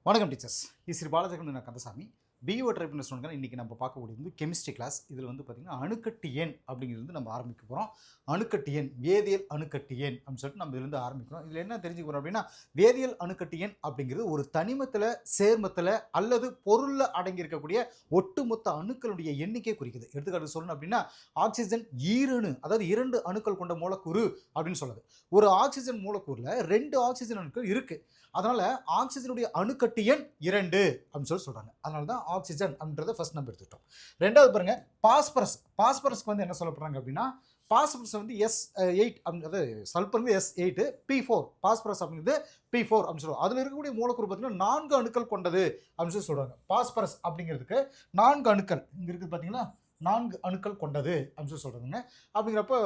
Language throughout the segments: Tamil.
வணக்கம் டீச்சர்ஸ். ஸ்ரீ பாலச்சந்திரன் நான் கந்தசாமி. பிஇஓ ட்ரைப்னு சொன்னாங்க. இன்றைக்கி நம்ம பார்க்கக்கூடியது வந்து கெமிஸ்ட்ரி கிளாஸ். இதில் வந்து பார்த்திங்கன்னா அணுக்கட்டு எண் அப்படிங்கிறது வந்து நம்ம ஆரம்பிக்க போகிறோம். அணுக்கட்டு எண், வேதியியல் அணுக்கட்டு எண் அப்படின்னு சொல்லிட்டு நம்ம இதுலேருந்து ஆரம்பிக்கிறோம். இதில் என்ன தெரிஞ்சுக்க போகிறோம் அப்படின்னா, வேதியியல் அணுக்கட்டு எண் அப்படிங்கிறது ஒரு தனிமத்தில், சேர்மத்தில் அல்லது பொருளில் அடங்கியிருக்கக்கூடிய ஒட்டுமொத்த அணுக்களுடைய எண்ணிக்கை குறிக்குது. எடுத்துக்காட்டு சொல்லணும் அப்படின்னா, ஆக்சிஜன் ஈரணு, அதாவது 2 அணுக்கள் கொண்ட மூலக்கூறு அப்படின்னு சொல்லுது. ஒரு ஆக்சிஜன் மூலக்கூறில் 2 ஆக்சிஜன் அணுக்கள் இருக்குது. அதனால் ஆக்சிஜனுடைய அணுக்கட்டு எண் 2 அப்படின்னு சொல்கிறாங்க. அதனால தான் ஆக்சிஜன் அப்படின்றத ஃபர்ஸ்ட் நம்ம எடுத்துக்கிட்டோம். ரெண்டாவது பாருங்க, பாஸ்பரஸ். பாஸ்பரஸ்க்கு வந்து என்ன சொல்லப்படுறாங்க அப்படின்னா, பாஸ்பரஸ் வந்து S8 அப்படின்றது, சல்பர் வந்து S8, P4, பாஸ்பரஸ் அப்படிங்கிறது P4 அப்படின்னு சொல்லுவாங்க. அதில் இருக்கக்கூடிய மூலக்கூறு பார்த்தீங்கன்னா 4 அணுக்கள் கொண்டது அப்படின்னு சொல்கிறாங்க. பாஸ்பரஸ் அப்படிங்கிறதுக்கு 4 அணுக்கள் இங்கே இருக்குது பார்த்தீங்களா, 4 அணுக்கள் கொண்டது அப்படின்னு சொல்கிறாங்க. அப்படிங்கிறப்ப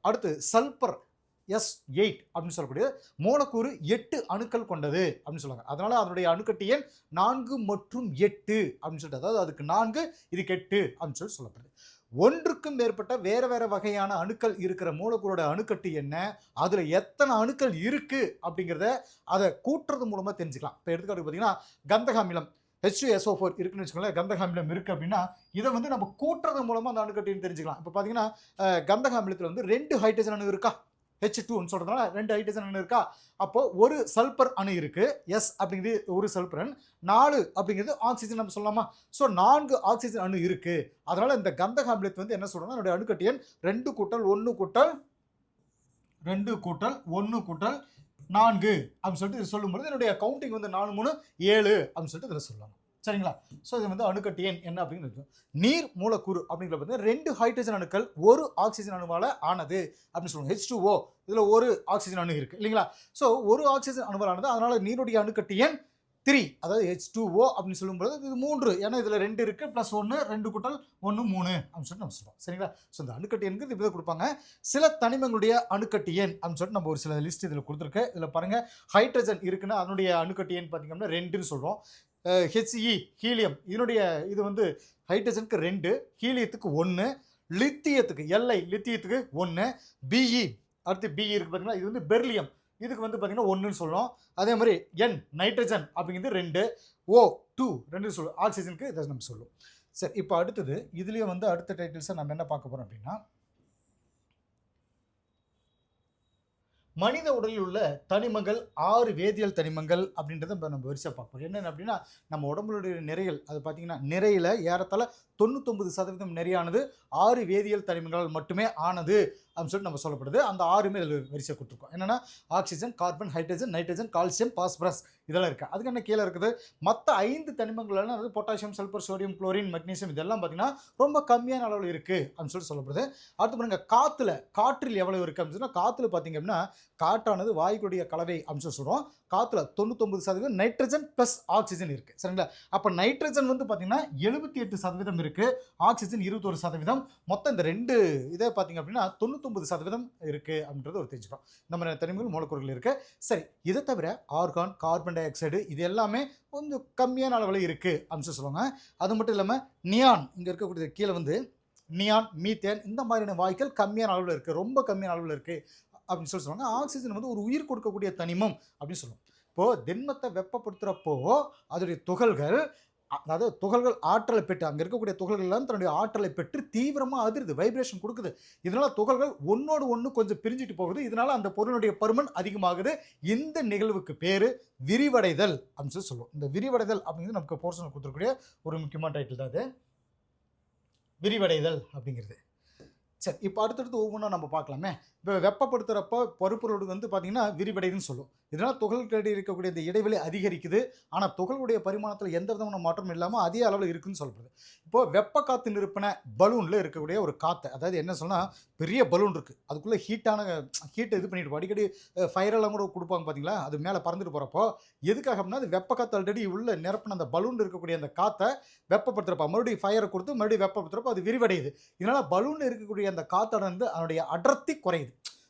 அடுத்து சல்பர் S8 அப்படின்னு சொல்லக்கூடிய மூலக்கூறு 8 அணுக்கள் கொண்டது அப்படின்னு சொல்லுவாங்க. அதனால அதனுடைய அணுக்கட்டு எண் 4 மற்றும் 8 அப்படின்னு சொல்லிட்டு, அதாவது அதுக்கு 4 இதுக்கு 8 அப்படின்னு சொல்லப்படுது. ஒன்றுக்கும் மேற்பட்ட வேற வகையான அணுக்கள் இருக்கிற மூலக்கூறோட அணுக்கட்டு என்ன, அதுல எத்தனை அணுக்கள் இருக்கு அப்படிங்கிறத அதை கூட்டுறது மூலமா தெரிஞ்சுக்கலாம். இப்போ எடுத்துக்காட்டு பார்த்தீங்கன்னா, கந்தக அமிலம் H2SO4 இருக்குன்னு வச்சுக்கோங்களேன். கந்தக அமிலம் இருக்கு அப்படின்னா இதை வந்து நம்ம கூட்டுறது மூலமா அந்த அணுக்கட்டின்னு தெரிஞ்சுக்கலாம். இப்போ பார்த்தீங்கன்னா, கந்தக அமிலத்தில் வந்து 2 ஹைட்ரஜன் அணு இருக்கா, H2ன்னு சொல்றதுனால 2 ஹைட்ரஜன் அணு இருக்கா. அப்போ ஒரு சல்பர் அணு இருக்கு, S அப்படிங்கிறது ஒரு சல்பர் அணு, 4 அப்படிங்கிறது ஆக்சிஜன் நம்ம சொல்லலாமா. ஸோ 4 ஆக்சிஜன் அணு இருக்கு. அதனால இந்த கந்தக அமிலத்தை வந்து என்ன சொல்றோம்னா, அதனுடைய அணுக்கட்டு எண் 2 கூட்டல் 1 கூட்டல் 2 கூட்டல் 1 கூட்டல் 4 அப்படின்னு சொல்லிட்டு இது சொல்லும்போது என்னுடைய கவுண்டிங் வந்து 4 3 7 அப்படின்னு சொல்லிட்டு இதில் சொல்லலாம். சரிங்களா. ஸோ இது வந்து அணுக்கட்டு எண் என்ன அப்படிங்கிறது. நீர் மூலக்கூறு அப்படிங்கிறது வந்து 2 ஹைட்ரஜன் அணுக்கள் ஒரு ஆக்சிஜன் அணுவால ஆனது அப்படின்னு சொல்லுவாங்க. H2O இதுல ஒரு ஆக்சிஜன் அணு இருக்கு இல்லைங்களா. ஸோ ஒரு ஆக்சிஜன் அணுவால் ஆனது. அதனால நீருடைய அணுக்கட்டு எண் 3, அதாவது H2O அப்படின்னு சொல்லும்போது இது 3, ஏன்னா இதுல 2 இருக்கு, பிளஸ் 1, 2 கூட்டல் 1 3 அப்படின்னு சொல்லிட்டு நம்ம சொல்றோம். சரிங்களா. ஸோ இந்த அணுக்கட்டு எண்ணுக்கு இப்படி கொடுப்பாங்க. சில தனிமங்களுடைய அணுக்கட்டு எண் அப்படின்னு சொல்லிட்டு நம்ம ஒரு சில லிஸ்ட் இதில் கொடுத்துருக்கு. இதில் பாருங்க, ஹைட்ரஜன் இருக்குன்னா அதனுடைய அணுக்கட்டு எண் பார்த்தீங்கன்னா 2ன்னு சொல்றோம். HE ஹீலியம், இதனுடைய இது வந்து ஹைட்ரஜனுக்கு 2, ஹீலியத்துக்கு 1, லித்தியத்துக்கு Li லித்தியத்துக்கு 1, BE அடுத்து BE இருக்கு பார்த்தீங்களா, இது வந்து பெர்லியம், இதுக்கு வந்து பார்த்தீங்கன்னா 1ன்னு சொல்லுவோம். அதே மாதிரி N நைட்ரஜன் அப்படிங்கிறது 2, O2 2 சொல்லுவோம். ஆக்சிஜனுக்கு இதை நம்ம சொல்லுவோம். சரி, இப்போ அடுத்தது இதுலேயே வந்து அடுத்த டைட்டில்ஸை நம்ம என்ன பார்க்க போகிறோம் அப்படின்னா, மனித உடலில் உள்ள தனிமங்கள் 6 வேதியியல் தனிமங்கள் அப்படின்றத நம்ம வரிசையாக பார்ப்போம். என்னென்ன அப்படின்னா, நம்ம உடம்புடைய நிறைகள், அது பார்த்தீங்கன்னா நிறையில் ஏறத்தாழ 99% நிறையானது 6 வேதியியல் தனிமங்களால் மட்டுமே ஆனது அப்படின்னு சொல்லிட்டு நம்ம சொல்லப்படுது. அந்த 6மே இதில் வரிசையாக கொடுத்துருக்கோம். என்னென்னா oxygen, carbon, hydrogen, nitrogen, calcium, phosphorus இதெல்லாம் இருக்குது. அதுக்கு என்ன கீழே இருக்குது மற்ற 5 தனிமங்கள், அது potassium, sulphur, sodium, chlorine, magnesium, இதெல்லாம் பார்த்தீங்கன்னா ரொம்ப கம்மியான அளவில் இருக்குது அப்படின்னு சொல்லிட்டு சொல்லப்படுது. அடுத்து பாருங்க, காற்றில் எவ்வளவு இருக்குது அப்படின்னு சொன்னால், காற்றுல பார்த்தீங்க அப்படின்னா காற்றானது வாயுக்களுடைய கலவை அப்படின்னு சொல்கிறோம். காற்றுல 99% நைட்ரஜன் ப்ளஸ் ஆக்சிஜன் இருக்குது. சரிங்களா. அப்போ நைட்ரஜன் வந்து பார்த்தீங்கன்னா 78% இருக்குது, ஆக்சிஜன் 21%. மொத்தம் இந்த 2 இதை பார்த்தீங்க அப்படின்னா 99% இருக்குது அப்படின்றது ஒரு தெரிஞ்சுக்கிறோம். இந்த மாதிரி தனிமங்கள் மூலக்கூறுகள் இருக்குது. சரி, இதை தவிர ஆர்கான், கார்பன் டை ஆக்சைடு இது எல்லாமே கொஞ்சம் கம்மியான அளவில் இருக்குது அப்படின்னு சொல்லுவாங்க. அது மட்டும் இல்லாமல் நியான், இங்கே இருக்கக்கூடிய கீழே வந்து நியான், மீத்தேன், இந்த மாதிரியான வாயுக்கள் கம்மியான அளவில் இருக்குது, ரொம்ப கம்மியான அளவில் இருக்குது அப்படின்னு சொல்லுவாங்க. ஆக்சிஜன் வந்து ஒரு உயிர் கொடுக்கக்கூடிய தனிமம் அப்படின்னு சொல்லுவோம். இப்போது திண்மத்தை வெப்பப்படுத்துகிறப்போ அதோடைய துகள்கள், அதாவது துகள்கள் ஆற்றலை பெற்று, அங்கே இருக்கக்கூடிய துகள்கள் எல்லாம் தன்னுடைய ஆற்றலை பெற்று தீவிரமாக அதிருது, வைப்ரேஷன் கொடுக்குது. இதனால் துகள்கள் ஒன்னோடு ஒன்று கொஞ்சம் பிரிஞ்சுட்டு போகுது. இதனால் அந்த பொருளுடைய பருமன் அதிகமாகுது. இந்த நிகழ்வுக்கு பேர் விரிவடைதல் அப்படின்னு சொல்லுவோம். இந்த விரிவடைதல் அப்படிங்கிறது நமக்கு போர்ஷனில் கொடுத்துருக்கூடிய ஒரு முக்கியமான டைட்டில் தான் அது, விரிவடைதல் அப்படிங்கிறது. சரி, இப்போ அடுத்தடுத்து ஒவ்வொன்றா நம்ம பார்க்கலாமே. இப்போ வெப்பப்படுத்துகிறப்போ பருப்பொருள் வந்து பார்த்தீங்கன்னா விரிவடைதுன்னு சொல்லுவோம். இதனால் துகள்களிடையே இருக்கக்கூடிய இந்த இடைவெளி அதிகரிக்குது. ஆனால் துகளுடைய பரிமாணத்தில் எந்த விதமான மாற்றமும் இல்லாமல் அதே அளவில் இருக்குன்னு சொல்லப்படுது. இப்போது வெப்ப காற்று நிரப்பின பலூனில் இருக்கக்கூடிய ஒரு காற்றை, அதாவது என்ன சொன்னால், பெரிய பலூன் இருக்குது, அதுக்குள்ளே ஹீட்டை இது பண்ணிட்டு அடிக்கடி ஃபயரெல்லாம் கூட கொடுப்பாங்க பார்த்தீங்களா, அது மேலே பறந்துட்டு போகிறப்போ எதுக்காக அப்படின்னா, அது வெப்ப காற்று ஆல்ரெடி உள்ள நிரப்பின அந்த பலூன் இருக்கக்கூடிய அந்த காற்றை வெப்பப்படுத்துகிறப்ப மறுபடியும் ஃபயரை கொடுத்து மறுபடியும் வெப்பப்படுத்துகிறப்போ அது விரிவடையுது. இதனால் பலூனில் இருக்கக்கூடிய அந்த காற்றோட வந்து அதனுடைய அடர்த்தி குறையுது.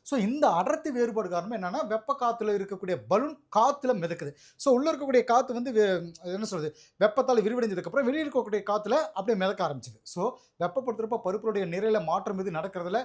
ஸோ இந்த அடர்த்தி வேறுபாடு காரணம் என்னன்னா, வெப்ப காற்றுல இருக்கக்கூடிய பலூன் காற்றுல மிதக்குது. ஸோ உள்ளே இருக்கக்கூடிய காற்று வந்து என்ன சொல்றது, வெப்பத்தால் விரிவடைஞ்சதுக்கப்புறம் வெளியே இருக்கக்கூடிய காற்றுல அப்படியே மிதக்க ஆரம்பிச்சுது. ஸோ வெப்பப்படுத்துகிறப்ப பருப்புடைய நிறையில மாற்றம் இது நடக்கிறதுல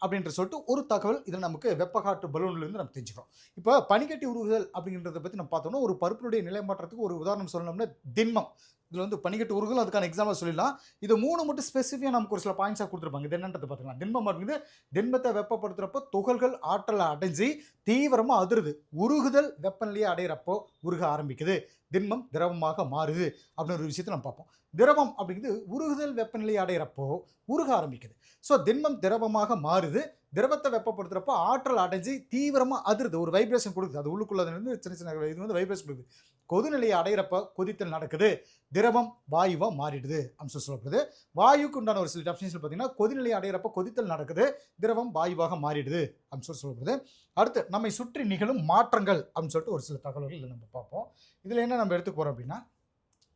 அப்படின்ற சொல்லிட்டு ஒரு தகவல் இதில் நமக்கு வெப்பக்காற்று பலூன்லேருந்து நம்ம தெரிஞ்சுக்கிறோம். இப்போ பனிக்கட்டி உருகுதல் அப்படிங்கிறத பற்றி நம்ம பார்த்தோம்னா ஒரு பருப்பினுடைய நிலை மாற்றத்துக்கு ஒரு உதாரணம் சொல்லணும்னா திண்மம். இதில் வந்து பனிக்கட்டி உருகுதல் அதுக்கான எக்ஸாம்பிள் சொல்லிடலாம். இது 3 மட்டும் ஸ்பெசிஃபிக்காக நமக்கு ஒரு சில பாயிண்ட்ஸாக கொடுத்துருப்பாங்க. இது என்னன்றது பார்த்துக்கலாம். திண்மம் அப்படிங்கிறது திண்மத்தை வெப்பப்படுத்துகிறப்போ துகள்கள் ஆற்றலை அடைஞ்சு தீவிரமாக அதிருது. உருகுதல் வெப்பநிலையை அடையிறப்போ உருக ஆரம்பிக்குது. திண்மம் திரவமாக மாறுது அப்படின்னு ஒரு விஷயத்தை நம்ம பார்ப்போம். திரவம் அப்படிங்கிறது உருகுதல் வெப்பநிலையை அடையிறப்போ உருக ஆரம்பிக்குது. ஸோ திண்மம் திரவமாக மாறுது. திரவத்தை வெப்பப்படுத்துறப்போ ஆற்றல் அடைஞ்சு தீவிரமாக அதிருது. ஒரு வைப்ரேஷன் கொடுக்குது. அது உள்ளுக்குள்ள சின்ன சின்ன இது வந்து வைப்ரேஷன் கொடுக்குது. கொதிநிலையை அடையிறப்ப கொதித்தல் நடக்குது. திரவம் வாயுவாக மாறிடுது அப்படின்னு சொல்லப்படுது. வாயுக்கு உண்டான ஒரு சில டெஃபினிஷன் பார்த்தீங்கன்னா கொதிநிலையை அடையிறப்ப கொதித்தல் நடக்குது. திரவம் வாயுவாக மாறிடுது அப்படின்னு சொல்லப்படுது. அடுத்து நம்மை சுற்றி நிகழும் மாற்றங்கள் அப்படின்னு சொல்லிட்டு ஒரு சில தகவல்கள் இதில் நம்ம பார்ப்போம். இதில் என்ன நம்ம எடுத்துக்க போகிறோம் அப்படின்னா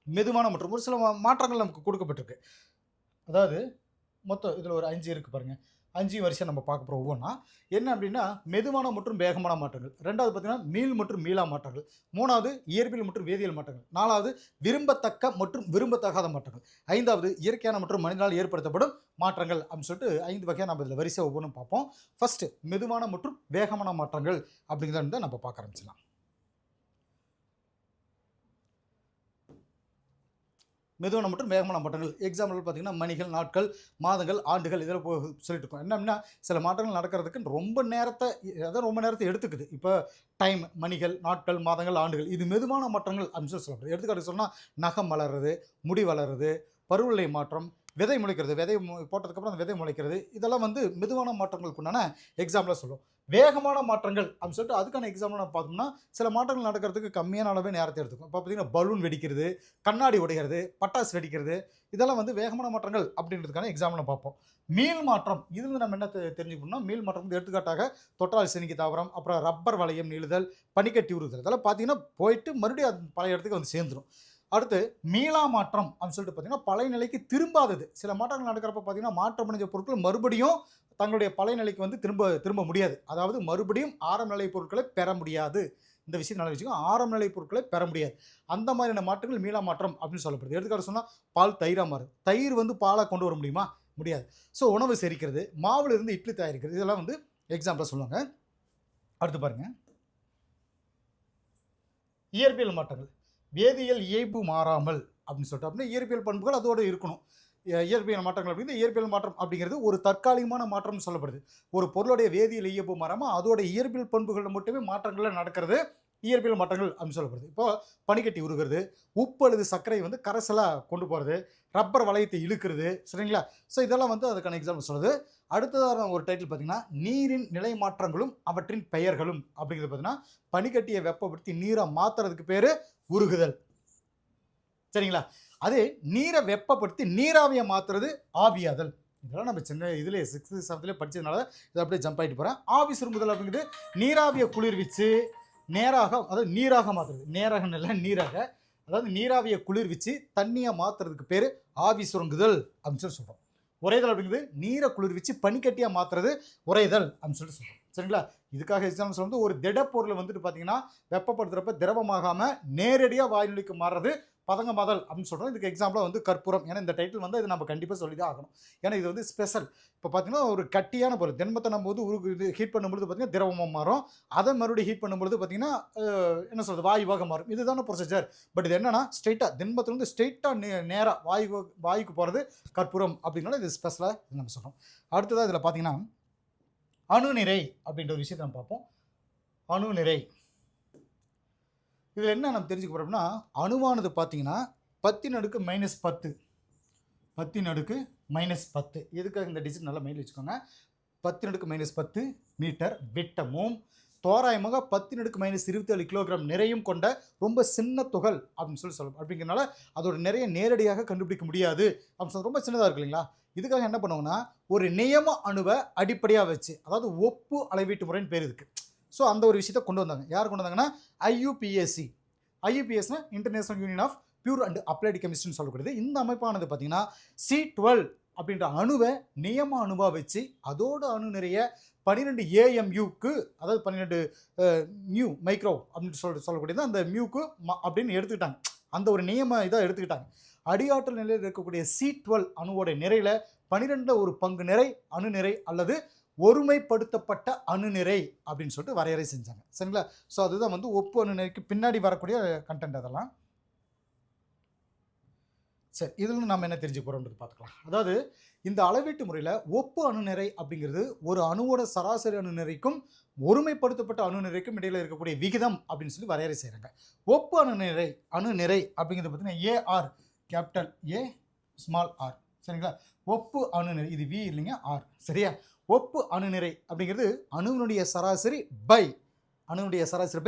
மெதுவான மற்றும் ஒரு சில மாற்றங்கள் நமக்கு கொடுக்கப்பட்டிருக்கு. அதாவது மொத்தம் இதில் ஒரு 5 இருக்குது பாருங்கள். 5 வரிசை நம்ம பார்க்க போகிறோம் ஒவ்வொன்றா. என்ன அப்படின்னா மெதுவான மற்றும் வேகமான மாற்றங்கள். 2வது பார்த்தீங்கன்னா மீள் மற்றும் மீளா மாற்றங்கள். 3வது இயற்பியல் மற்றும் வேதியியல் மாற்றங்கள். 4வது விரும்பத்தக்க மற்றும் விரும்பத்தகாத மாற்றங்கள். 5வது இயற்கையான மற்றும் மனிதனால் ஏற்படுத்தப்படும் மாற்றங்கள் அப்படின்னு சொல்லிட்டு 5 வகையாக நம்ம இதில் வரிசை ஒவ்வொன்றும் பார்ப்போம். ஃபர்ஸ்ட் மெதுவான மற்றும் வேகமான மாற்றங்கள் அப்படிங்கிறத நம்ம பார்க்க ஆரம்பிச்சிடலாம். மெதுவான மற்றும் வேகமான மாற்றங்கள் எக்ஸாம்பிள் பார்த்தீங்கன்னா மணிகள், நாட்கள், மாதங்கள், ஆண்டுகள் இதில் சொல்லிட்டு இருக்கோம். என்ன அப்படின்னா சில மாற்றங்கள் நடக்கிறதுக்கு ரொம்ப நேரத்தை எடுத்துக்குது. இப்போ டைம், மணிகள், நாட்கள், மாதங்கள், ஆண்டுகள் இது மெதுவான மாற்றங்கள் அப்படின்னு சொல்லப்படுது. எடுத்துக்காட்டு சொன்னால் நகம் வளர்றது, முடி வளர்றது, பருவநிலை மாற்றம், விதை முளைக்கிறது, விதை போட்டதுக்கப்புறம் அந்த விதை முளைக்கிறது, இதெல்லாம் வந்து மெதுவான மாற்றங்களுக்குண்டான எக்ஸாம்பிளாக சொல்லுவோம். வேகமான மாற்றங்கள் அப்படின்னு சொல்லிட்டு அதுக்கான எக்ஸாம்பிள் நம்ம பார்த்தோம்னா சில மாற்றங்கள் நடக்கிறதுக்கு கம்மியான அளவே நேரத்தை எடுத்துக்கும். இப்போ பார்த்தீங்கன்னா பலூன் வெடிக்கிறது, கண்ணாடி உடைகிறது, பட்டாசு வெடிக்கிறது, இதெல்லாம் வந்து வேகமான மாற்றங்கள் அப்படின்றதுக்கான எக்ஸாம்பிள் பார்ப்போம். மீள் மாற்றம் இதில் நம்ம என்ன தெரிஞ்சுக்கணும்னா மீள் மாற்றம் வந்து எடுத்துக்காட்டாக தொட்டால் செனிக்கு தாவரம், அப்புறம் ரப்பர் வளையம் நீளுதல், பனிக்கட்டி உருகுதல், இதெல்லாம் பார்த்தீங்கன்னா போயிட்டு மறுபடியும் அது பழைய இடத்துக்கு வந்து சேர்ந்துடும். அடுத்து மீளா மாற்றம் அப்படின்னு சொல்லிட்டு பார்த்தீங்கன்னா பழைய நிலைக்கு திரும்பாதது. சில மாற்றங்கள் நடக்கிறப்ப பார்த்தீங்கன்னா மாற்றமடைஞ்ச பொருட்கள் மறுபடியும் தங்களுடைய பழைய நிலைக்கு வந்து திரும்ப முடியாது. அதாவது மறுபடியும் ஆரம்ப நிலை பொருட்களை பெற முடியாது. இந்த விஷயம் நல்லா வச்சுக்கோங்க. ஆரம்ப நிலை பொருட்களை பெற முடியாது. அந்த மாதிரியான மாற்றங்கள் மீளா மாற்றம் அப்படின்னு சொல்லப்படுது. எடுத்துக்காட்டு சொன்னால் பால் தயிராக மாறும். தயிர் வந்து பாலாக கொண்டு வர முடியுமா? முடியாது. ஸோ உணவு செரிக்கிறது, மாவுல இருந்து இட்லி தயாரிக்கிறது, இதெல்லாம் வந்து எக்ஸாம்பிளாக சொல்லுவாங்க. அடுத்து பாருங்க இயற்பியல் மாற்றங்கள். வேதியியல் இயல்பு மாறாமல் அப்படின்னு சொல்லிட்டு அப்படின்னா இயற்பியல் பண்புகள் அதோடு இருக்கணும். இயற்பியல் மாற்றங்கள் அப்படிங்கிறது இயற்பியல் மாற்றம் அப்படிங்கிறது ஒரு தற்காலிகமான மாற்றம் சொல்லப்படுது. ஒரு பொருளுடைய வேதியியல் இயல்பு மாறாமல் அதோட இயற்பியல் பண்புகளில் மட்டுமே மாற்றங்கள் நடக்கிறது இயற்பியல் மாற்றங்கள் அப்படின்னு சொல்லப்படுது. இப்போ பனிக்கட்டி உருகிறது, உப்பு அல்லது சர்க்கரை வந்து கரைசலாக கொண்டு போகிறது, ரப்பர் வளையத்தை இழுக்கிறது, சரிங்களா? ஸோ இதெல்லாம் வந்து அதுக்கான எக்ஸாம்பிள் சொல்லுது. அடுத்ததாக ஒரு டைட்டில் பார்த்தீங்கன்னா நீரின் நிலை மாற்றங்களும் அவற்றின் பெயர்களும் அப்படிங்கிறது பார்த்தீங்கன்னா பனிக்கட்டியை வெப்பப்படுத்தி நீரை மாற்றுறதுக்கு பேர் உருகுதல், சரிங்களா? அதே நீரை வெப்பப்படுத்தி நீராவியை மாற்றுறது ஆவியாதல். இதெல்லாம் நம்ம சின்ன இதில் 6th 7th படித்ததுனால இதை அப்படியே ஜம்ப் ஆகிட்டு போகிறேன். ஆவி சுருங்குதல் அப்படிங்கிறது நீராவியை குளிர்விச்சு நேராக, அதாவது நீராக மாற்றுறது, நேராக இல்லை நீராக, அதாவது நீராவியை குளிர்விச்சு தண்ணியை மாற்றுறதுக்கு பேர் ஆவி சுருங்குதல் அப்படின்னு சொல்லி சொல்கிறோம். உறைதல் அப்படிங்கிறது நீரை குளிர்விச்சு பனிக்கட்டியாக மாற்றுறது உறைதல் அப்படின்னு சொல்லிட்டு சொல்கிறோம், சரிங்களா? இதுக்காக எக்ஸாம்பிள்ஸ் வந்து ஒரு திடப்பொருளை வந்துட்டு பார்த்தீங்கன்னா வெப்பப்படுத்துகிறப்ப திரவமாகாமல் நேரடியாக வாயுநிலைக்கு மாறுறது பதங்கமாதல் அப்படின்னு சொல்கிறோம். இதுக்கு எக்ஸாம்பிளாக வந்து கற்பூரம். ஏன்னா இந்த டைட்டில் வந்து இது நம்ம கண்டிப்பாக சொல்லி தான் ஆகணும். ஏன்னா இது வந்து ஸ்பெஷல். இப்போ பார்த்தீங்கன்னா ஒரு கட்டியான பொருள் திண்மத்தை நம்ம வந்து இது ஹீட் பண்ணும்பொழுது பார்த்தீங்கன்னா திரவமாக மாறும். அதை மறுபடியும் ஹீட் பண்ணும்பொழுது பார்த்தீங்கன்னா என்ன சொல்கிறது வாயுவாக மாறும். இதுதான ப்ரொசீஜர். பட் இது என்னன்னா ஸ்ட்ரெயிட்டாக திண்மத்திலேருந்து ஸ்ட்ரெயிட்டாக நேராக வாயுக்கு போகிறது கற்பூரம் அப்படின்னால இது ஸ்பெஷலாக நம்ம சொல்கிறோம். அடுத்ததாக இதில் பார்த்தீங்கன்னா அணுநிறை அப்படின்ற ஒரு விஷயத்தை நம்ம பார்ப்போம். அணுநிறை இதில் என்ன நம்ம தெரிஞ்சுக்க போகிறோம்னா அணுவானது பார்த்தீங்கன்னா 10⁻⁻10 10⁻⁻10. எதுக்காக இந்த டிஜிட் நல்லா மைண்டில் வச்சுக்கோங்க. 10⁻⁻10 மீட்டர் விட்டமும் தோராயமாக 10⁻⁻27 கிலோகிராம் நிறையும் கொண்ட ரொம்ப சின்ன துகள் அப்படின்னு சொல்லலாம். அப்படிங்கிறனால அதோட நிறைய நேரடியாக கண்டுபிடிக்க முடியாது அப்படின்னு சொல்லி ரொம்ப சின்னதாக இருக்கு இல்லைங்களா? இதுக்காக என்ன பண்ணுவோம்னா ஒரு நியம அணுவை அடிப்படையாக வச்சு, அதாவது ஒப்பு அளவீட்டு முறைன்னு பேர் இருக்குது. ஸோ அந்த ஒரு விஷயத்தை கொண்டு வந்தாங்க. யார் கொண்டு வந்தாங்கன்னா IUPAC. IUPACனா international union of pure and applied கெமிஸ்ட்ரின்னு சொல்லக்கூடியது. இந்த அமைப்பானது பார்த்தீங்கன்னா C12 அப்படின்ற அணுவை நியம அணுவாக வச்சு அதோட அணு நிறைய 12 AMUக்கு, அதாவது 12 மியூ மைக்ரோ அப்படின்னு சொல்லக்கூடியது அந்த மியூக்கு அப்படின்னு எடுத்துக்கிட்டாங்க. அந்த ஒரு நியம இதாக எடுத்துக்கிட்டாங்க. அடியாற்றல் நிலையில் இருக்கக்கூடிய C12 அணுவோட நிறையில் 12 ஒரு பங்கு நிறை அணு நிறை அல்லது ஒருமைப்படுத்தப்பட்ட அணுநிறை அப்படின்னு சொல்லிட்டு வரையறை செஞ்சாங்க. சரிங்களா? ஸோ அதுதான் வந்து ஒப்பு அணுநிறைக்கு பின்னாடி வரக்கூடிய கண்டென்ட் அதெல்லாம். சரி, இதில் நம்ம என்ன தெரிஞ்சு போகிறோம்ன்றது பார்த்துக்கலாம். அதாவது இந்த அளவீட்டு முறையில் ஒப்பு அணுநிறை அப்படிங்கிறது ஒரு அணுவோட சராசரி அணுநிறைக்கும் ஒருமைப்படுத்தப்பட்ட அணுநிறைக்கும் இடையில் இருக்கக்கூடிய விகிதம் அப்படின்னு சொல்லி வரையறை செய்கிறாங்க. ஒப்பு அணுநிறை அப்படிங்கிறது பார்த்தீங்கன்னா AR capital A small R. சரிங்களா? ஒப்பு அணுநிறை இது வி இல்லைங்க ஆர். சரியா? ஒப்பு அணுநிறை அப்படிங்கிறது அணுவினுடைய சராசரி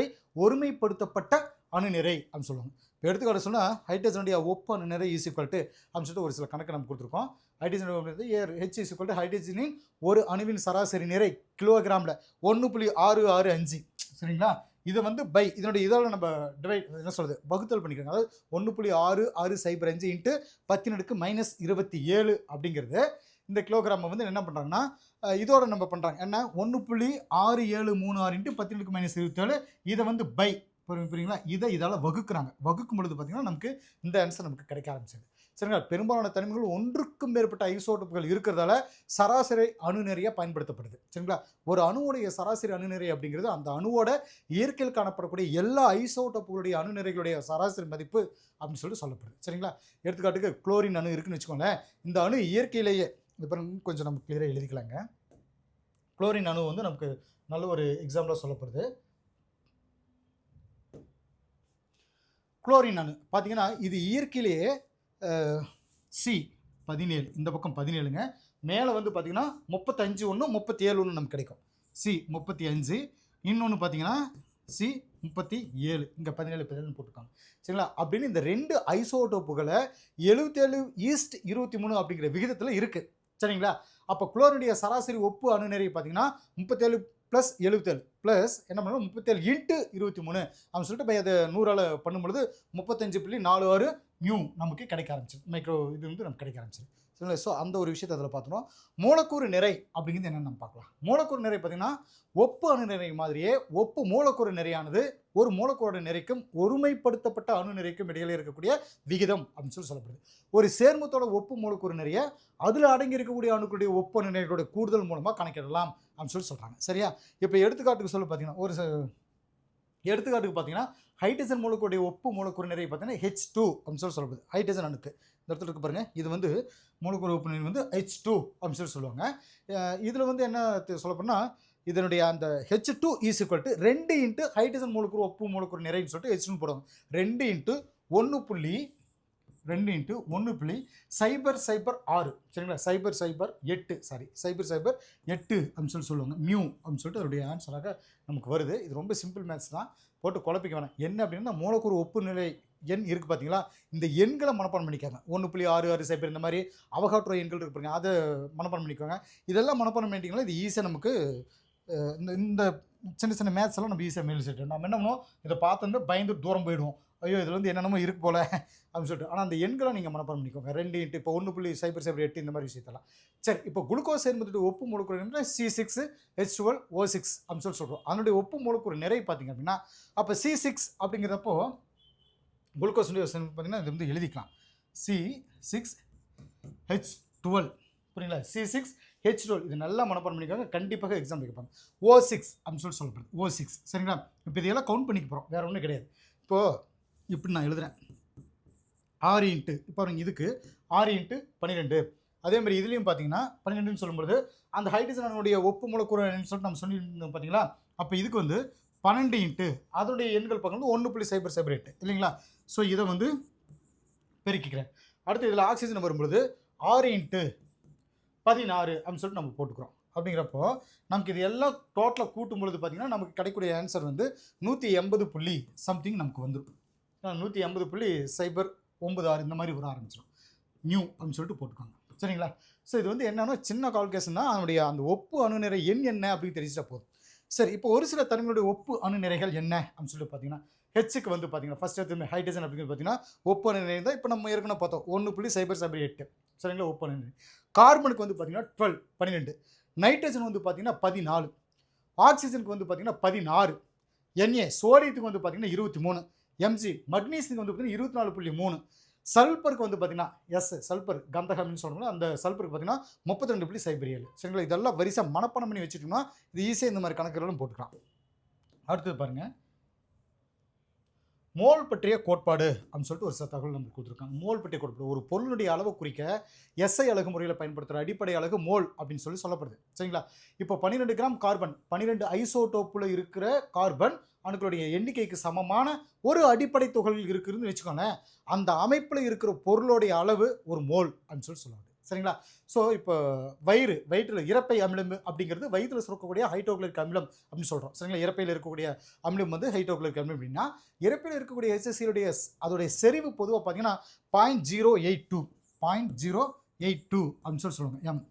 பை ஒருமைப்படுத்தப்பட்ட அணுநிறை அப்படின்னு சொல்லுவாங்க. இப்போ எடுத்துக்காட்டு சொன்னால் ஹைட்ரஜனுடைய ஒப்பு அணுநிறை இஸ் ஈக்குவல் டு அப்படின்னு சொல்லிட்டு ஒரு சில கணக்கு நம்ம கொடுத்துருக்கோம். Hydrogen H is equal to ஹைட்ரஜனின் ஒரு அணுவின் சராசரி நிறை கிலோகிராமில் 1.665. சரிங்களா? இதை வந்து பை இதனுடைய இதால் நம்ம டிவைட் என்ன சொல்கிறது வகுத்தல் பண்ணிக்கிறோம். அதாவது 1.6605 இன்ட்டு 10⁻27 அப்படிங்கிறது இந்த கிலோகிராமை வந்து என்ன பண்ணுறாங்கன்னா இதோட நம்ம பண்ணுறாங்க என்ன 1.6736 இன்ட்டு 10⁻27 இதை வந்து பை புரியுங்களா? இதால் வகுக்கிறாங்க. வகுக்கும் பொழுது பார்த்திங்கன்னா நமக்கு இந்த ஆன்சர் நமக்கு கிடைக்க ஆரம்பிச்சது. சரிங்களா? பெரும்பாலான தனிமங்கள் ஒன்றுக்கும் மேற்பட்ட ஐசோடோப்புகள் இருக்கிறதால சராசரி அணுநிறையாக பயன்படுத்தப்படுது. சரிங்களா? ஒரு அணுவுடைய சராசரி அணுநிறை அப்படிங்கிறது அந்த அணுவோட இயற்கையில் காணப்படக்கூடிய எல்லா ஐசோடோப்புகளுடைய அணுநிறைகளுடைய சராசரி மதிப்பு அப்படின்னு சொல்லிட்டு சொல்லப்படுது. சரிங்களா? எடுத்துக்காட்டுக்கு குளோரின் அணு இருக்குன்னு வச்சுக்கோங்களேன். இந்த அணு இயற்கையிலேயே இப்போ கொஞ்சம் நம்ம கிளியராக எழுதிக்கலாங்க. குளோரின் அணு வந்து நமக்கு நல்ல ஒரு எக்ஸாம்பிளாக சொல்லப்படுது. குளோரின் அணு பார்த்தீங்கன்னா இது இயற்கையிலேயே C17 இந்த பக்கம் 17ங்க. மேலே வந்து பார்த்தீங்கன்னா 35 ஒன்று 37 ஒன்று நமக்கு கிடைக்கும். C35 இன்னொன்று பார்த்தீங்கன்னா C37 இங்கே 17 போட்டுருக்காங்க. சரிங்களா? அப்படின்னு இந்த ரெண்டு ஐசோடோப்புகளை 77:23 அப்படிங்கிற விகிதத்தில் இருக்குது. சரிங்களா? அப்போ குளோரினுடைய சராசரி ஒப்பு அணுநிறை பார்த்தீங்கன்னா 37 + 77 ப்ளஸ் என்ன பண்ணணும் 37 × 23 அப்படின்னு சொல்லிட்டு அதை 100ஆல் பண்ணும்பொழுது 35.46 மியூ நமக்கு கிடைக்க ஆரம்பிச்சிது. மைக்ரோ இது வந்து நமக்கு கிடைக்க ஆரம்பிச்சிது. சரிங்களா? ஸோ அந்த ஒரு விஷயத்தை அதில் பார்த்தோம். மூலக்கூறு நிறை அப்படிங்கிறது என்னென்னு நம்ம பார்க்கலாம். மூலக்கூறு நிறை பார்த்திங்கன்னா ஒப்பு அணுநிறை மாதிரியே ஒப்பு மூலக்கூறு நிறையானது ஒரு மூலக்கூறு நிறைக்கும் ஒருமைப்படுத்தப்பட்ட அணுநிறைக்கும் இடையில இருக்கக்கூடிய விகிதம் அப்படின்னு சொல்லப்படுது. ஒரு சேர்மத்தோட ஒப்பு மூலக்கூறு நிறைய அதில் அடங்கி இருக்கக்கூடிய அணுக்களுடைய ஒப்பு அணுநிறைகளுடைய கூடுதல் மூலமாக கணக்கிடலாம் அப்படின்னு சொல்கிறாங்க. சரியா? இப்போ எடுத்துக்காட்டுக்கு சொல்ல பார்த்தீங்கன்னா எடுத்துக்காட்டுக்கு பார்த்தீங்கன்னா ஹைட்ரஜன் மூலக்கூறுடைய ஒப்பு மூலக்கூறு நிறை பார்த்தீங்கன்னா H2 அப்படின்னு சொல்லப்படுது. ஹைட்ரஜன் அணுக்கு இந்த இடத்துல இருக்கு பாருங்கள். இது வந்து மூலக்கூறு ஒப்பு நிறை வந்து H2 அப்படின்னு சொல்லுவாங்க. இதில் வந்து என்ன சொல்லப்போனா இதனுடைய அந்த H2 = 2 இன்ட்டு ஹைட்ரஜன் மூலக்கூறு ஒப்பு மூலக்கூறு நிறைன்னு சொல்லிட்டு H2 போடுவாங்க. 2 இன்ட்டு 1.006. சரிங்களா? 008 அப்படின்னு சொல்லுவாங்க. மியூ அப்படின்னு சொல்லிட்டு அதோடைய ஆன்சராக நமக்கு வருது. இது ரொம்ப சிம்பிள் மேத்ஸ் தான், போட்டு குழப்பிக்க வேணாம். என்ன அப்படின்னா மூலக்கூறு ஒப்பு நிலை எண் இருக்குது பார்த்தீங்களா, இந்த எண்களை மனப்பாடம் பண்ணிக்காங்க. 1.660 இந்த மாதிரி அவகாட்ரோ எண்கள் இருக்கு பாருங்க, அதை மனப்பாடம் பண்ணிக்கோங்க. இதெல்லாம் மனப்பாடம் பண்ணிட்டீங்களா இது ஈஸியாக நமக்கு இந்த சின்ன சின்ன மேத்ஸ் எல்லாம் நம்ம ஈஸியாக மேல் செட்டு. நம்ம என்ன பண்ணுவோம், இதை பார்த்தோன்னா பயந்து தூரம் போயிடுவோம். ஐயோ இதில் வந்து என்னென்னமோ இருக்கு போல் அப்படின்னு சொல்லிட்டு. ஆனால் அந்த எண்களை நீங்கள் மனப்பாடம் பண்ணிக்கோங்க. 2 இன்ட்டு இப்போ 1.008 இந்த மாதிரி விஷயத்தெல்லாம். சரி, இப்போ குளுக்கோஸ் சேர்ந்துட்டு ஒப்பு மூலக்கூறு C6H12O6 அப்படின்னு சொல்கிறோம். அதனுடைய ஒப்பு மூலக்கூறு நிறை பார்த்தீங்க அப்படின்னா அப்போ C6 அப்படிங்கிறப்போ குளுக்கோஸ் பார்த்தீங்கன்னா இது வந்து எழுதிக்கலாம் C6H12. புரியுங்களா? C6H12 இது நல்லா மனப்பாடம் பண்ணிக்காங்க. கண்டிப்பாக எக்ஸாம் வைப்பாங்க. O6 அப்படின்னு சொல்லப்படுது. O6. சரிங்களா? இப்போ இதெல்லாம் கவுண்ட் பண்ணிக்க போகிறோம், வேறு ஒன்றும் கிடையாது. இப்போது இப்படி நான் எழுதுகிறேன் 6 இன்ட்டு இப்போ இதுக்கு 6 இன்ட்டு 12. அதே மாதிரி இதுலேயும் பார்த்தீங்கன்னா 12ன்னு சொல்லும்போது அந்த ஹைட்ரஜனுடைய ஒப்பு மூலக்கூறுன்னு சொல்லிட்டு நம்ம சொல்லியிருந்தோம் பார்த்தீங்களா. அப்போ இதுக்கு வந்து 12 இன்ட்டு அதோடைய எண்கள் பார்க்கும்போது 1.008 இல்லைங்களா. ஸோ இதை வந்து பெருக்கிக்கிறேன். அடுத்து இதில் ஆக்சிஜன் வரும்பொழுது 6 இன்ட்டு 16 அப்படின்னு சொல்லிட்டு நம்ம போட்டுக்கிறோம். அப்படிங்கிறப்போ நமக்கு இது எல்லாம் டோட்டலாக கூட்டும் பொழுது பார்த்திங்கன்னா நமக்கு கிடைக்கக்கூடிய ஆன்சர் வந்து 180 சம்திங் நமக்கு வந்துடும். 180.096 இந்த மாதிரி வர ஆரம்பிச்சிடும். நியூ அப்படின்னு சொல்லிட்டு போட்டுக்கோங்க. சரிங்களா? ஸோ இது வந்து என்னன்னா சின்ன கால்குலேஷன் தான். அதனுடைய அந்த ஒப்பு அணுநிறை எண் என்ன அப்படின்னு தெரிஞ்சிட்டா போதும். சரி, இப்போ ஒரு சில தனிமங்களுடைய ஒப்பு அணுநிறைகள் என்ன அப்படின்னு சொல்லிட்டு பார்த்தீங்கன்னா ஹெச்சுக்கு வந்து பார்த்தீங்கன்னா ஃபஸ்ட் எடுத்து ஹைட்ரஜன் அப்படிங்கிறது பார்த்தீங்கன்னா ஒப்பு அணுநிறை தான் இப்போ நம்ம ஏற்கனவே பார்த்தோம் 1.008. சரிங்களா? ஒப்பு அணுநிறை. கார்பனுக்கு வந்து பார்த்தீங்கன்னா 12. நைட்ரஜன் வந்து பார்த்தீங்கன்னா 14. ஆக்சிஜனுக்கு வந்து பார்த்தீங்கன்னா 16. Na சோடியத்துக்கு வந்து பார்த்தீங்கன்னா 23. Mg மக்னீசியத்துக்கு வந்து பார்த்தீங்கன்னா 24.3. சல்பருக்கு வந்து பார்த்தீங்கன்னா சல்பர் கந்தகம்னு சொல்லணும்னா அந்த சல்பருக்கு பார்த்தீங்கன்னா 32.07. சரிங்களா, இதெல்லாம் வரிசை மனப்பாடம் பண்ணி வச்சுட்டோம்னா இது ஈஸியாக இந்த மாதிரி கணக்குகளும் போட்டுக்கலாம். அடுத்தது பாருங்க, மோல் பற்றிய கோட்பாடு அப்படின்னு சொல்லிட்டு ஒரு சில தகவல் நமக்கு கொடுத்துருக்காங்க. மோல் பற்றிய கோட்பாடு ஒரு பொருளுடைய அளவை குறிக்க எஸ்ஐ அலகு முறையில் பயன்படுத்துகிற அடிப்படை அலகு மோல் அப்படின்னு சொல்லப்படுது. சரிங்களா, இப்போ 12 கிராம் கார்பன் 12 ஐசோடோப்பில் இருக்கிற கார்பன் அணுக்களுடைய எண்ணிக்கைக்கு சமமான ஒரு அடிப்படை துகள் இருக்குதுன்னு வச்சுக்கோங்க. அந்த அமைப்பில் இருக்கிற பொருளுடைய அளவு ஒரு மோல் அப்படின்னு சொல்லுவாங்க. சரிங்களா, ஸோ இப்போ வயிற்றில் இறப்பை அமிலம் அப்படிங்கிறது வயிற்றில் சுரக்கக்கூடிய ஹைட்ரோகுளோரிக் அமிலம் அப்படின்னு சொல்கிறோம். சரிங்களா, இறப்பையில் இருக்கக்கூடிய அமிலம் வந்து ஹைட்ரோகுளோரிக் அமிலம் அப்படின்னா இறப்பையில் இருக்கக்கூடிய HCl அதோடைய செறிவு பொதுவாக பார்த்தீங்கன்னா 0.082 அப்படின்னு சொல்லுவாங்க எம்.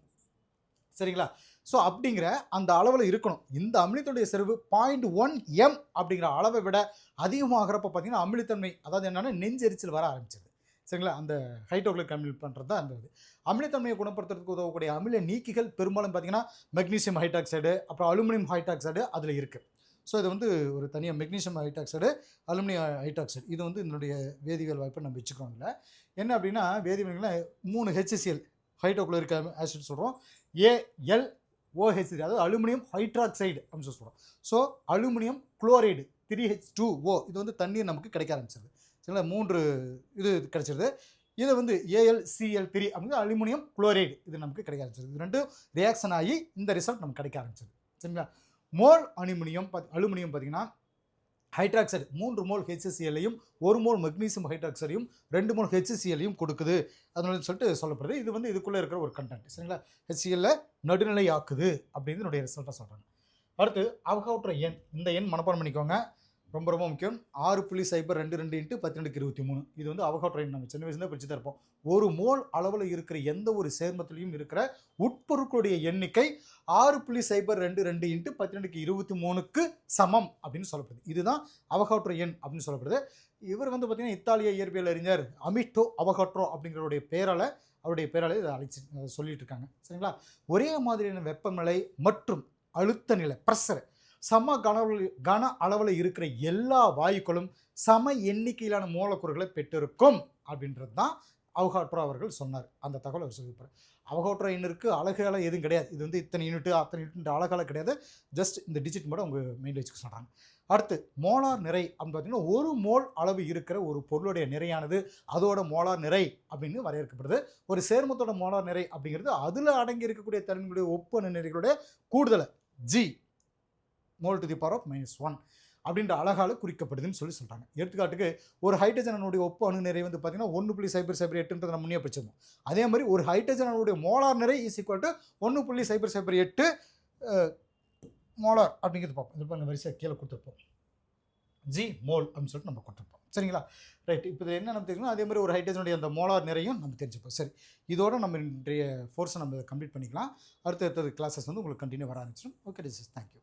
சரிங்களா, ஸோ அப்படிங்கிற அந்த அளவில் இருக்கணும். இந்த அமிலத்துடைய செறிவு 0.1 எம் அப்படிங்கிற அளவை விட அதிகமாகிறப்ப பார்த்தீங்கன்னா அமிலத்தன்மை, அதாவது என்னென்னா நெஞ்செரிச்சல் வர ஆரம்பிச்சது. சரிங்களா, அந்த ஹைட்ரோகுளோரிக் அமிலம் பண்ணுறது தான் அந்த இது. அமிலத்தன்மையை குணப்படுத்துறதுக்கு உதவக்கூடிய அமில நீக்கிகள் பெரும்பாலும் பார்த்தீங்கன்னா மெக்னீசியம் ஹைட்ராக்சைடு, அப்புறம் அலுமினியம் ஹைட்ராக்சைடு அதில் இருக்குது. ஸோ இது வந்து ஒரு தனியாக மெக்னீசியம் ஹைட்ராக்சைடு, அலுமினியம் ஹைட்ராக்சைடு இது வந்து இதனுடைய வேதியியல் வாய்ப்பை நம்ம வச்சுக்கிறோம். இல்லை என்ன அப்படின்னா வேதிவினைகளில் 3 HCl ஹைட்ரோகுளோரிக் ஆசிட் சொல்கிறோம், AlOH அதாவது அலுமினியம் ஹைட்ராக்சைடு அப்படின்னு சொல்கிறோம். ஸோ அலுமினியம் குளோரைடு 3H2O இது வந்து தண்ணீர் நமக்கு கிடைக்க ஆரம்பிச்சிருது. சரிங்களா, 3 இது கிடைச்சிருது. இதை வந்து AlCl3 அப்படிங்கிற அலுமினியம் குளோரைடு இது நமக்கு கிடைக்க ஆரம்பிச்சிருது. இது ரெண்டும் ரியாக்ஷன் ஆகி இந்த ரிசல்ட் நமக்கு கிடைக்க ஆரம்பிச்சிது. சரிங்களா, மோல் அலுமினியம் பார்த்தீங்கன்னா ஹைட்ராக்சைடு 3 மோல் HCl-ஐயும் 1 மோல் மெக்னீசியம் ஹைட்ராக்சைடையும் 2 மோல் HCl-ஐயும் கொடுக்குது அதனால சொல்லிட்டு சொல்லப்படுது. இது வந்து இதுக்குள்ளே இருக்கிற ஒரு கண்டென்ட். சரிங்களா, HCl நடுநிலை ஆக்குது அப்படின்னு என்னுடைய ரிசல்ட்டாக சொல்கிறாங்க. அடுத்து அவகாட்ரோ எண், இந்த எண் மனப்பாடம் பண்ணிக்கோங்க, ரொம்ப ரொம்ப முக்கியம். 6.022 × 10⁻23 இது வந்து அவகாட்ரோ எண். நம்ம சின்ன வயசுல படிச்சு தான் இருப்போம். ஒரு மோல் அளவில் இருக்கிற எந்த ஒரு சேர்மத்திலையும் இருக்கிற உட்பொருட்களுடைய எண்ணிக்கை 6.022 × 10⁻23க்கு சமம் அப்படின்னு சொல்லப்படுது. இதுதான் அவகாட்ரோ எண் அப்படின்னு சொல்லப்படுது. இவர் வந்து பார்த்தீங்கன்னா இத்தாலிய இயற்பியல் அறிஞர் அமிட்டோ அவகாட்ரோ அப்படிங்கிறவருடைய பேரால் இதை சொல்லிட்டு இருக்காங்க. சரிங்களா, ஒரே மாதிரியான வெப்பநிலை மற்றும் அழுத்த நிலை ப்ரெஷர் சம கன அளவில் இருக்கிற எல்லா வாயுக்களும் சம எண்ணிக்கையிலான மூலக்கூறுகளை பெற்றிருக்கும் அப்படின்றது தான் அவகாட்ரோ அவர்கள் சொன்னார். அந்த தகவல் அவர் சொல்லியிருப்பார். அவகாட்ரோ எண்ணிற்கு அலகுகளை எதுவும் கிடையாது. இது வந்து இத்தனை யூனிட் அத்தனை யூனிட் அலகுகளை கிடையாது. ஜஸ்ட் இந்த டிஜிட் மட்டும் அவங்க மைண்டில் வச்சுக்க சொல்கிறாங்க. அடுத்து மோலார் நிறை அப்படின்னு பார்த்தீங்கன்னா ஒரு மோல் அளவு இருக்கிற ஒரு பொருளுடைய நிறையானது அதோட மோலார் நிறை அப்படின்னு வரையறுக்கப்படுது. ஒரு சேர்மத்தோட மோலார் நிறை அப்படிங்கிறது அதில் அடங்கி இருக்கக்கூடிய தன்மைகளுடைய ஒப்பு நிறைகளுடைய கூடுதலை G mole to the power of -1 அப்படின்ற அழகால குறிக்கப்படுதுன்னு சொல்கிறாங்க. எடுத்துக்காட்டுக்கு ஒரு ஹைட்ரஜன் அணுடைய ஒப்பு அணு நிறை வந்து பார்த்தீங்கன்னா 1.008 நம்ம முன்னே படிச்சிருந்தோம். அதே மாதிரி ஒரு ஹைட்ரஜன் அணுடைய மோலார் நிறை = 1.008 மோலார் அப்படிங்கிறது பார்ப்போம். இது பண்ண வரிசையாக கீழே கொடுத்துருப்போம். G மோல் அப்படின்னு சொல்லிட்டு நம்ம கொடுத்துருப்போம். சரிங்களா, ரைட். இப்போ இது என்ன நம்ம தெரிஞ்சுக்கணும், அதே மாதிரி ஒரு ஹைட்ரஜனுடைய அந்த மோலார் நிறையும் நம்ம தெரிஞ்சுப்போம். சரி, இதோட நம்ம இன்றைய கோர்ஸை நம்ம கம்ப்ளீட் பண்ணிக்கலாம். அடுத்தடுத்தது கிளாஸஸ் வந்து உங்களுக்கு கண்டினியூ வர ஆரம்பிச்சிடும். Okay, this is thank you.